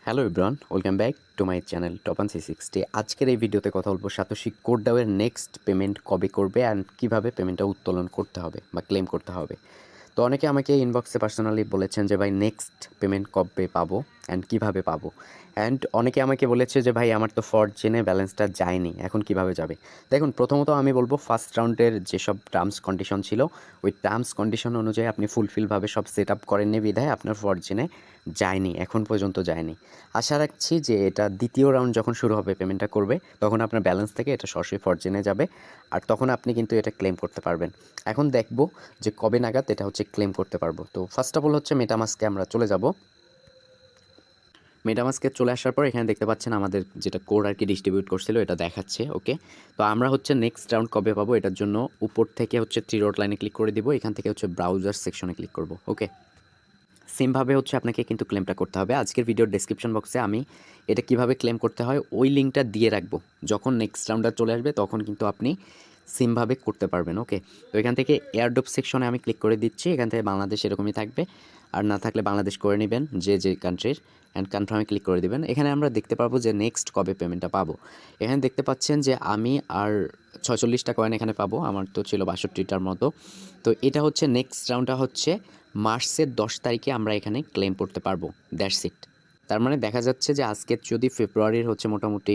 Hello everyone, welcome back to my channel 𝗡𝗲𝘅। আজকের এই ভিডিওতে কথা বলবো 𝗧cie𝗸𝗲𝘅 নেক্সট পেমেন্ট কবে করবে অ্যান্ড কীভাবে পেমেন্টটা উত্তোলন করতে হবে বা ক্লেম করতে হবে। তো অনেকে আমাকে ইনবক্সে পার্সোনালি বলেছেন যে ভাই নেক্সট পেমেন্ট কবে পাবো অ্যান্ড কীভাবে পাবো, অ্যান্ড অনেকে আমাকে বলেছে যে ভাই আমার তো ফরজেনে ব্যালেন্সটা যায়নি, এখন কিভাবে যাবে। দেখুন, প্রথমত আমি বলবো ফার্স্ট রাউন্ডের যেসব টার্মস কন্ডিশন ছিল ওই টার্মস কন্ডিশন অনুযায়ী আপনি ফুলফিলভাবে সব সেট আপ করেননি বিধায় আপনার ফরজেনে যায়নি, এখন পর্যন্ত যায়নি। আশা রাখছি যে এটা দ্বিতীয় রাউন্ড যখন শুরু হবে পেমেন্টটা করবে তখন আপনার ব্যালেন্স থেকে এটা সরাসরি ফরজেনে যাবে, আর তখন আপনি কিন্তু এটা ক্লেম করতে পারবেন। এখন দেখব যে কবে নাগাদ এটা ক্লেম করতে পারবো। তো ফার্স্ট অফ অল মেটামাস্কে আমরা চলে যাব। মেটামাস্কে চলে আসার পর এখানে দেখতে পাচ্ছেন আমাদের যেটা কোড ডিস্ট্রিবিউট করছিল এটা দেখাচ্ছে। ওকে, তো আমরা নেক্সট রাউন্ড কবে পাবো এটার জন্য উপর থেকে 3 ডট লাইনে ক্লিক করে দিব, এখান থেকে ব্রাউজার সেকশনে ক্লিক করব। ওকে, সেমভাবে আপনাকে কিন্তু ক্লেমটা করতে হবে। আজকের ভিডিওর ডেসক্রিপশন বক্সে আমি এটা কিভাবে ক্লেম করতে হয় ওই লিঙ্কটা দিয়ে রাখবো। যখন নেক্সট রাউন্ডটা চলে আসবে তখন কিন্তু আপনি সেমভাবে করতে পারবেন। ওকে, তো এখান থেকে এয়ারড্রপ সেকশনে আমি ক্লিক করে দিচ্ছি। এখান থেকে বাংলাদেশ এরকমই থাকবে, আর না থাকলে বাংলাদেশ করে নেবেন যে কান্ট্রির, অ্যান্ড কনফার্মে ক্লিক করে দেবেন। এখানে আমরা দেখতে পারবো যে নেক্সট কবে পেমেন্টটা পাবো। এখানে দেখতে পাচ্ছেন যে আমি আর 46টা কয়েন এখানে পাবো, আমার তো ছিল 62টার মতো। তো এটা নেক্সট রাউন্ডটা মার্চের 10 তারিখে আমরা এখানে ক্লেম করতে পারবো। That's it. তার মানে দেখা যাচ্ছে যে আজকে যদি ফেব্রুয়ারির মোটামুটি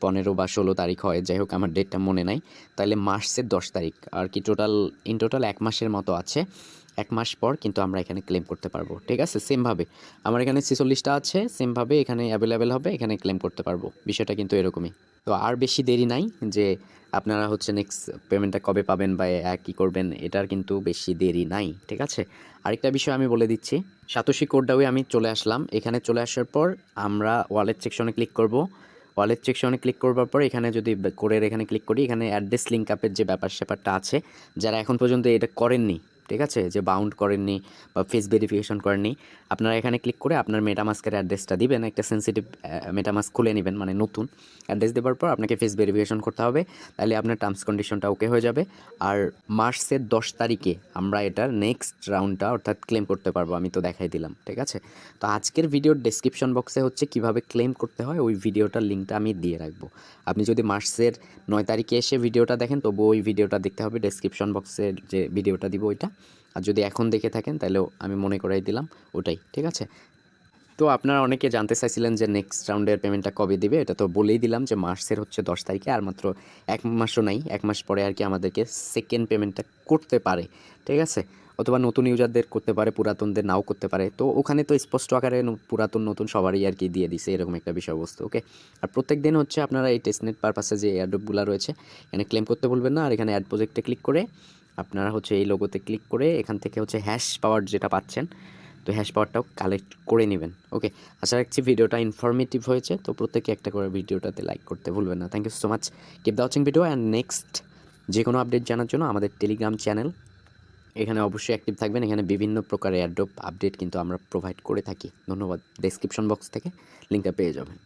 15 বা 16 তারিখ হয়, যাই হোক আমার ডেটটা মনে নাই, তাহলে মার্চের 10 তারিখ আর কি টোটাল 1 মাসের মতো আছে। 1 মাস পর কিন্তু আমরা এখানে ক্লেম করতে পারবো। ঠিক আছে, সেমভাবে আমার এখানে 46টা আছে, সেমভাবে এখানে অ্যাভেলেবেল হবে, এখানে ক্লেম করতে পারবো। বিষয়টা কিন্তু এরকমই। তো আর বেশি দেরি নাই যে আপনারা নেক্সট পেমেন্টটা কবে পাবেন বা কী করবেন, এটার কিন্তু বেশি দেরি নাই। ঠিক আছে, আরেকটা বিষয় আমি বলে দিচ্ছি। 𝗧cie𝗸𝗲𝘅 আমি চলে আসলাম। এখানে চলে আসার পর আমরা ওয়ালেট সেকশনে ক্লিক করব। ওয়ালেট সেকশনে ক্লিক করবার পর এখানে যদি কোডের এখানে ক্লিক করি, এখানে অ্যাড্রেস লিঙ্ক আপের যে ব্যাপারটা আছে, যারা এখন পর্যন্ত এটা করেননি, ঠিক আছে, যে বাউন্ড করেননি বা ফেস ভেরিফিকেশন করেননি, আপনারা এখানে ক্লিক করে আপনার মেটামাস্কের অ্যাড্রেসটা দিবেন। একটা সেন্সিটিভ মেটামাস্ক খুলে নেবেন, মানে নতুন অ্যাড্রেস দেওয়ার পর আপনাকে ফেস ভেরিফিকেশন করতে হবে, তাহলে আপনার টার্মস কন্ডিশনটা ওকে হয়ে যাবে। আর মার্চের 10 তারিখে আমরা এটার নেক্সট রাউন্ডটা অর্থাৎ ক্লেম করতে পারবো। আমি তো দেখাই দিলাম। ঠিক আছে, তো আজকের ভিডিওর ডেসক্রিপশন বক্সে কীভাবে ক্লেম করতে হয় ওই ভিডিওটার লিঙ্কটা আমি দিয়ে রাখবো। আপনি যদি মার্চের 9 তারিখে এসে ভিডিওটা দেখেন তবু ওই ভিডিওটা দেখতে হবে, ডেসক্রিপশন বক্সের যে ভিডিওটা দিব ওইটা। আর যদি এখন দেখে থাকেন তাহলেও আমি মনে করাই দিলাম ওটাই। ঠিক আছে, তো আপনারা অনেকে জানতে চাইছিলেন যে নেক্সট রাউন্ডের পেমেন্টটা কবে দিবে, এটা তো বলেই দিলাম যে মার্চের 10 তারিখে, আর মাত্র 1 মাসও নাই, 1 মাস পরে আর কি আমাদেরকে সেকেন্ড পেমেন্টটা করতে পারে। ঠিক আছে, অথবা নতুন ইউজারদের করতে পারে, পুরাতনদের নাও করতে পারে। তো ওখানে তো স্পষ্ট আকারে পুরাতন নতুন সবারই আর কি দিয়ে দিছে, এরকম একটা বিষয়বস্তু। ওকে, আর প্রত্যেক দিন আপনারা এই টেস্টনেট পারপাসে যে এয়ারড্রপগুলো রয়েছে এখানে ক্লেম করতে ভুলবেন না। আর এখানে অ্যাড প্রজেক্টে ক্লিক করে আপনারা এই লোগোতে ক্লিক করে এখান থেকে হ্যাশ পাওয়ার যেটা পাচ্ছেন, তো হ্যাশ পাওয়ারটাও কালেক্ট করে নেবেন। ওকে, আশা রাখছি ভিডিওটা ইনফরমেটিভ হয়েছে। তো প্রত্যেকে একটা করে ভিডিওটাতে লাইক করতে ভুলবেন না। Thank you so much, keep the watching video, and next যে কোনো আপডেট জানার জন্য আমাদের টেলিগ্রাম চ্যানেল এখানে অবশ্যই অ্যাক্টিভ থাকবেন। এখানে বিভিন্ন প্রকার এয়ারড্রপ আপডেট কিন্তু আমরা প্রোভাইড করে থাকি। ধন্যবাদ। ডেসক্রিপশন বক্স থেকে লিঙ্কটা পেয়ে যাবেন।